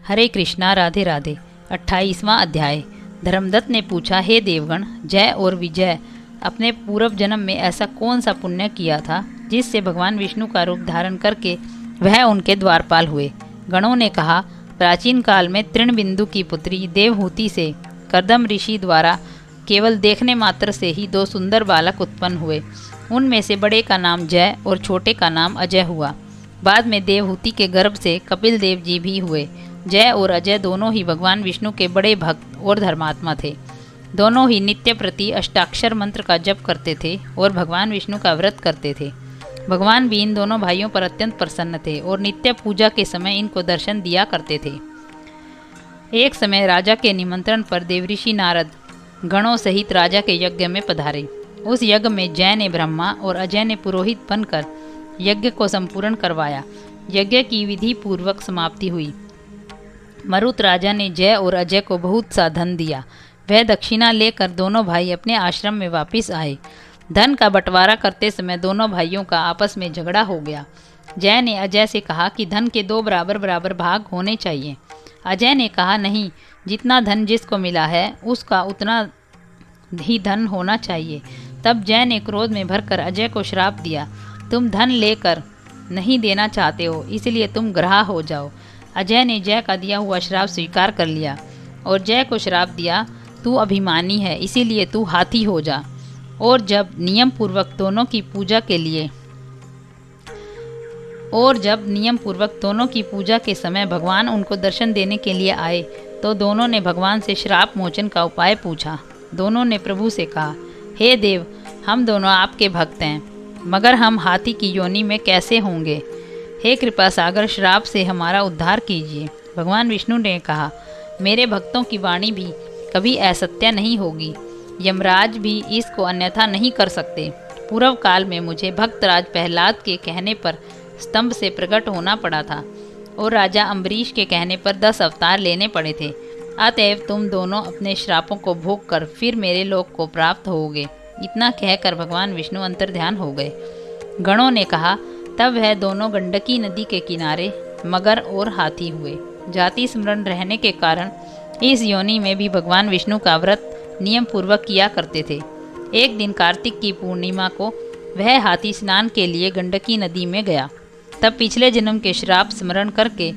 हरे कृष्णा, राधे राधे। 28वां अध्याय। धर्मदत्त ने पूछा, हे देवगण, जय और विजय, अपने पूर्व जन्म में ऐसा कौन सा पुण्य किया था जिससे भगवान विष्णु का रूप धारण करके वह उनके द्वारपाल हुए। गणों ने कहा, प्राचीन काल में तृणबिंदु की पुत्री देवहूति से कर्दम ऋषि द्वारा केवल देखने मात्र से ही 2 सुंदर बालक उत्पन्न हुए। उनमें से बड़े का नाम जय और छोटे का नाम अजय हुआ। बाद में देवहूति के गर्भ से कपिल देव जी भी हुए। जय और अजय दोनों ही भगवान विष्णु के बड़े भक्त और धर्मात्मा थे। दोनों ही नित्य प्रति अष्टाक्षर मंत्र का जप करते थे और भगवान विष्णु का व्रत करते थे। भगवान भी इन दोनों भाइयों पर अत्यंत प्रसन्न थे और नित्य पूजा के समय इनको दर्शन दिया करते थे। एक समय राजा के निमंत्रण पर देवऋषि नारद गणों सहित राजा के यज्ञ में पधारे। उस यज्ञ में जय ने ब्रह्मा और अजय ने पुरोहित बनकर यज्ञ को संपूर्ण करवाया। यज्ञ की विधि पूर्वक समाप्ति हुई। मरुत राजा ने जय और अजय को बहुत सा धन दिया। वह दक्षिणा लेकर दोनों भाई अपने आश्रम में वापस आए। धन का बंटवारा करते समय दोनों भाइयों का आपस में झगड़ा हो गया। जय ने अजय से कहा कि धन के 2 बराबर बराबर भाग होने चाहिए। अजय ने कहा, नहीं, जितना धन जिसको मिला है उसका उतना ही धन होना चाहिए। तब जय ने क्रोध में भरकर अजय को श्राप दिया, तुम धन लेकर नहीं देना चाहते हो, इसलिए तुम ग्राह हो जाओ। अजय ने जय का दिया हुआ श्राप स्वीकार कर लिया और जय को श्राप दिया, तू अभिमानी है, इसीलिए तू हाथी हो जा। और जब नियम पूर्वक दोनों की पूजा के समय भगवान उनको दर्शन देने के लिए आए तो दोनों ने भगवान से श्राप मोचन का उपाय पूछा। दोनों ने प्रभु से कहा, हे देव, हम दोनों आपके भक्त हैं, मगर हम हाथी की योनि में कैसे होंगे? हे कृपा सागर, श्राप से हमारा उद्धार कीजिए। भगवान विष्णु ने कहा, मेरे भक्तों की वाणी भी कभी असत्य नहीं होगी। यमराज भी इसको अन्यथा नहीं कर सकते। पूर्व काल में मुझे भक्तराज प्रहलाद के कहने पर स्तंभ से प्रकट होना पड़ा था और राजा अम्बरीश के कहने पर 10 अवतार लेने पड़े थे। अतएव तुम दोनों अपने श्रापों को भोग कर फिर मेरे लोक को प्राप्त होगे। इतना कहकर भगवान विष्णु अंतर्ध्यान हो गए। गणों ने कहा, तब वह दोनों गंडकी नदी के किनारे मगर और हाथी हुए। जाति स्मरण रहने के कारण इस योनि में भी भगवान विष्णु का व्रत नियम पूर्वक किया करते थे। एक दिन कार्तिक की पूर्णिमा को वह हाथी स्नान के लिए गंडकी नदी में गया। तब पिछले जन्म के श्राप स्मरण करके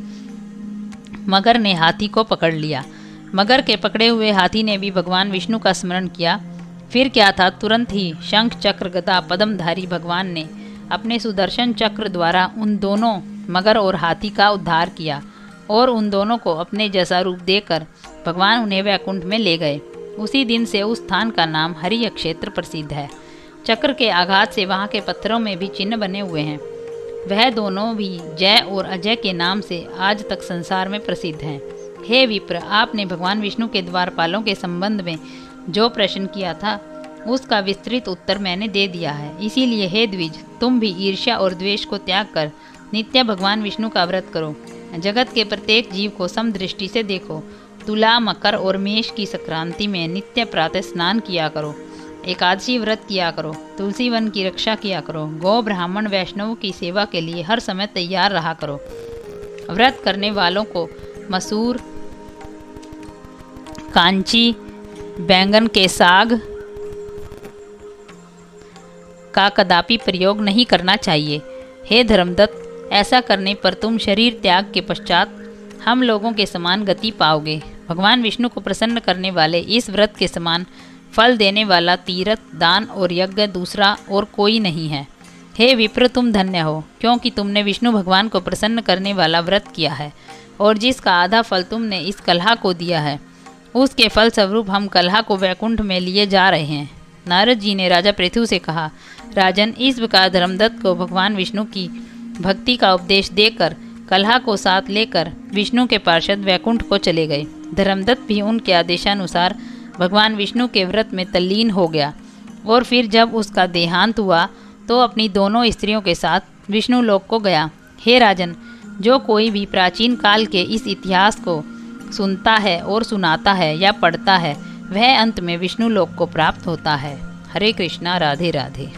मगर ने हाथी को पकड़ लिया। मगर के पकड़े हुए हाथी ने भी भगवान विष्णु का स्मरण किया। फिर क्या था, तुरंत ही शंख चक्र गदा पद्मधारी भगवान ने अपने सुदर्शन चक्र द्वारा उन दोनों मगर और हाथी का उद्धार किया और उन दोनों को अपने जैसा रूप देकर भगवान उन्हें वैकुंठ में ले गए। उसी दिन से उस स्थान का नाम हरिय क्षेत्र प्रसिद्ध है। चक्र के आघात से वहाँ के पत्थरों में भी चिन्ह बने हुए हैं। वह दोनों भी जय और अजय के नाम से आज तक संसार में प्रसिद्ध हैं। हे विप्र, आपने भगवान विष्णु के द्वारपालों के संबंध में जो प्रश्न किया था उसका विस्तृत उत्तर मैंने दे दिया है। इसीलिए हे द्विज, तुम भी ईर्ष्या और द्वेष को त्याग कर नित्य भगवान विष्णु का व्रत करो। जगत के प्रत्येक जीव को समदृष्टि से देखो। तुला, मकर और मेष की संक्रांति में नित्य प्रातः स्नान किया करो। एकादशी व्रत किया करो। तुलसी वन की रक्षा किया करो। गौ, ब्राह्मण, वैष्णव की सेवा के लिए हर समय तैयार रहा करो। व्रत करने वालों को मसूर, कांची, बैंगन के साग का कदापि प्रयोग नहीं करना चाहिए। हे धर्मदत्त, ऐसा करने पर तुम शरीर त्याग के पश्चात हम लोगों के समान गति पाओगे। भगवान विष्णु को प्रसन्न करने वाले इस व्रत के समान फल देने वाला तीर्थ, दान और यज्ञ दूसरा और कोई नहीं है। हे विप्र, तुम धन्य हो, क्योंकि तुमने विष्णु भगवान को प्रसन्न करने वाला व्रत किया है और जिसका आधा फल तुमने इस कलहा को दिया है, उसके फल स्वरूप हम कलहा को वैकुंठ में लिए जा रहे हैं। नारद जी ने राजा पृथु से कहा, राजन, इस प्रकार धर्मदत्त को भगवान विष्णु की भक्ति का उपदेश देकर कलहा को साथ लेकर विष्णु के पार्षद वैकुंठ को चले गए। धर्मदत्त भी उनके आदेशानुसार भगवान विष्णु के व्रत में तल्लीन हो गया और फिर जब उसका देहांत हुआ तो अपनी दोनों स्त्रियों के साथ विष्णु लोक को गया। हे राजन, जो कोई भी प्राचीन काल के इस इतिहास को सुनता है और सुनाता है या पढ़ता है, वह अंत में विष्णु लोक को प्राप्त होता है। हरे कृष्णा, राधे राधे।